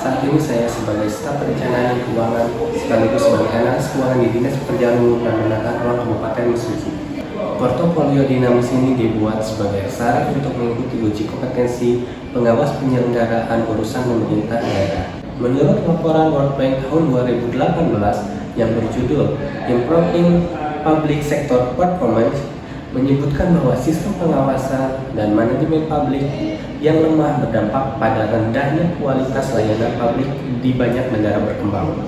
Saat ini saya sebagai staf perencanaan keuangan sekaligus sebagai analis keuangan di Dinas Pekerjaan Umum dan Penata Ruang Kabupaten Mesuji. Portofolio dinamis ini dibuat sebagai syarat untuk mengikuti uji kompetensi pengawas penyelenggaraan urusan pemerintah daerah. Menurut laporan World Bank tahun 2018 yang berjudul Improving Public Sector Performance menyebutkan bahwa sistem pengawasan dan manajemen publik yang lemah berdampak pada rendahnya kualitas layanan publik di banyak negara berkembang.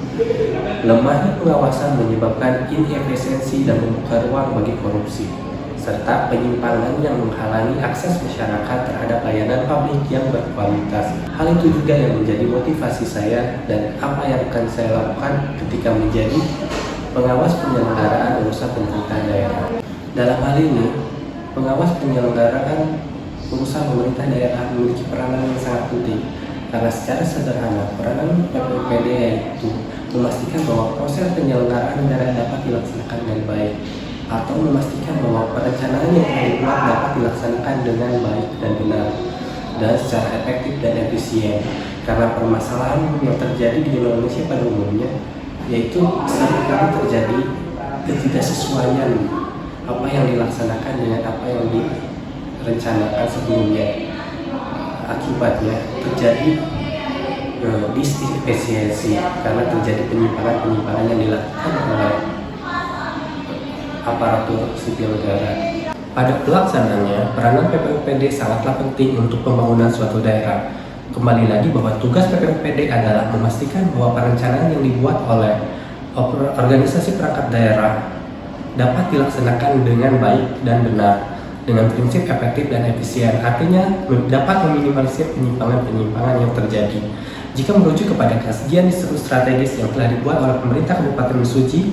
Lemahnya pengawasan menyebabkan inefisiensi dan membuka ruang bagi korupsi, serta penyimpangan yang menghalangi akses masyarakat terhadap layanan publik yang berkualitas. Hal itu juga yang menjadi motivasi saya dan apa yang akan saya lakukan ketika menjadi pengawas penyelenggaraan urusan pemerintah daerah. Dalam hal ini, pengawas penyelenggaraan urusan pemerintah daerah memiliki peranan yang sangat penting karena secara sederhana peranan PPPD yaitu memastikan bahwa proses penyelenggaraan daerah dapat dilaksanakan dengan baik atau memastikan bahwa perencanaan yang dibuat dapat dilaksanakan dengan baik dan benar dan secara efektif dan efisien. Karena permasalahan yang terjadi di Indonesia pada umumnya yaitu seringkali terjadi ketidaksesuaian apa yang dilaksanakan dengan apa yang direncanakan sebelumnya. Akibatnya terjadi disefisiensi karena terjadi penyimpangan yang dilakukan oleh aparatur sipil negara. Pada pelaksanaannya, peranan PPUPD sangatlah penting untuk pembangunan suatu daerah. Kembali lagi bahwa tugas PPUPD adalah memastikan bahwa perencanaan yang dibuat oleh organisasi perangkat daerah dapat dilaksanakan dengan baik dan benar dengan prinsip efektif dan efisien, artinya dapat meminimalisir penyimpangan-penyimpangan yang terjadi. Jika merujuk kepada kajian strategis yang telah dibuat oleh pemerintah Kabupaten Mesuji,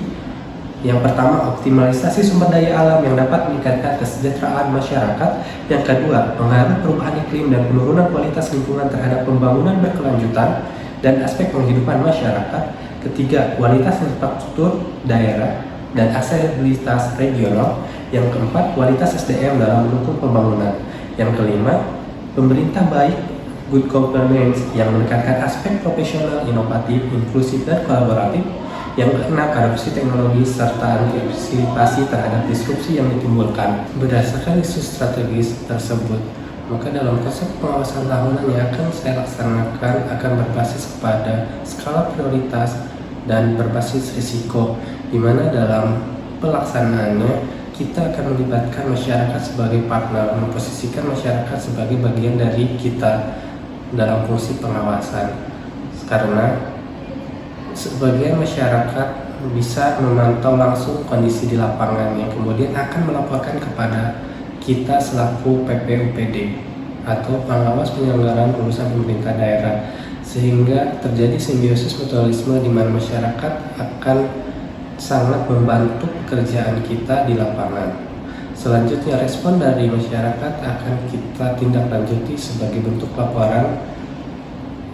yang pertama, optimalisasi sumber daya alam yang dapat meningkatkan kesejahteraan masyarakat. Yang kedua, pengaruh perubahan iklim dan penurunan kualitas lingkungan terhadap pembangunan berkelanjutan dan aspek penghidupan masyarakat. Ketiga, kualitas infrastruktur daerah dan aksesibilitas regional. Yang keempat, kualitas SDM dalam mendukung pembangunan. Yang kelima, pemerintah baik, good governance yang menekankan aspek profesional, inovatif, inklusif, dan kolaboratif. Yang keenam, adopsi teknologi serta antisipasi terhadap disrupsi yang ditimbulkan. Berdasarkan isu strategis tersebut, maka dalam konsep pengawasan tahunan yang akan saya laksanakan akan berbasis kepada skala prioritas dan berbasis risiko, di mana dalam pelaksanaannya kita akan melibatkan masyarakat sebagai partner, memposisikan masyarakat sebagai bagian dari kita dalam fungsi pengawasan. Karena sebagian masyarakat bisa memantau langsung kondisi di lapangan yang kemudian akan melaporkan kepada kita selaku PPUPD atau pengawas penyelenggaraan urusan pemerintah daerah, sehingga terjadi simbiosis mutualisme di mana masyarakat akan sangat membantu pekerjaan kita di lapangan. Selanjutnya, respon dari masyarakat akan kita tindak lanjuti sebagai bentuk laporan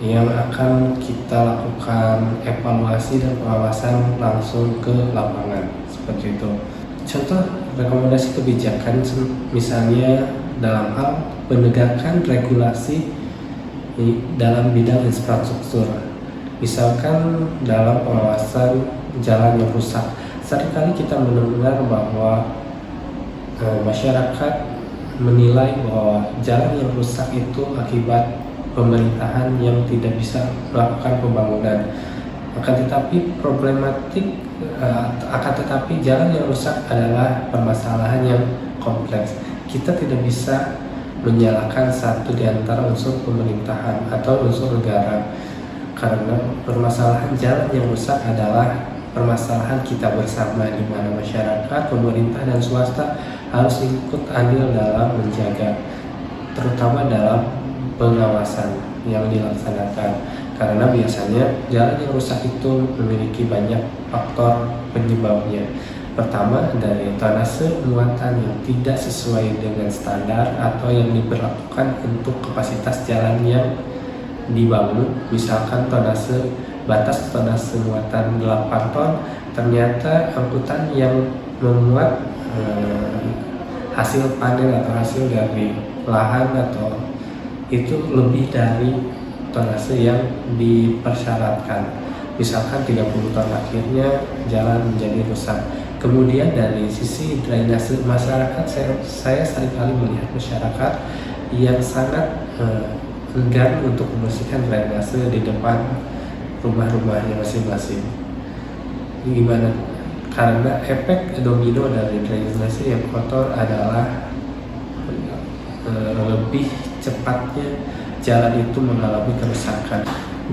yang akan kita lakukan evaluasi dan pengawasan langsung ke lapangan, seperti itu. Contoh rekomendasi kebijakan misalnya dalam hal penegakan regulasi dalam bidang infrastruktur, misalkan dalam pengawasan jalan yang rusak. Seringkali kita mendengar bahwa masyarakat menilai bahwa jalan yang rusak itu akibat pemerintahan yang tidak bisa melakukan pembangunan. Akan tetapi jalan yang rusak adalah permasalahan yang kompleks. Kita tidak bisa menyalahkan satu di antara unsur pemerintahan atau unsur negara, karena permasalahan jalan yang rusak adalah permasalahan kita bersama, di mana masyarakat, pemerintah, dan swasta harus ikut andil dalam menjaga, terutama dalam pengawasan yang dilaksanakan. Karena biasanya jalan yang rusak itu memiliki banyak faktor penyebabnya. Pertama, dari tonase muatan yang tidak sesuai dengan standar atau yang diberlakukan untuk kapasitas jalan yang dibangun. Misalkan batas tonase muatan 8 ton, ternyata angkutan yang memuat hasil panen atau hasil dari lahan atau itu lebih dari tonnase yang dipersyaratkan. Misalkan 30 ton akhirnya jalan menjadi rusak. Kemudian dari sisi drainase masyarakat, saya seringkali melihat masyarakat yang sangat enggan untuk membersihkan drainase di depan rumah-rumahnya masing-masing. Gimana? Karena efek domino dari drainase yang kotor adalah lebih cepatnya jalan itu mengalami kerusakan.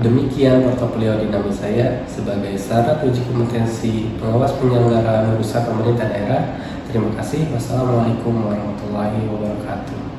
Demikian portofolio dinami saya sebagai syarat uji kompetensi pengawas penyelenggaraan usaha pemerintah daerah. Terima kasih. Wassalamualaikum warahmatullahi wabarakatuh.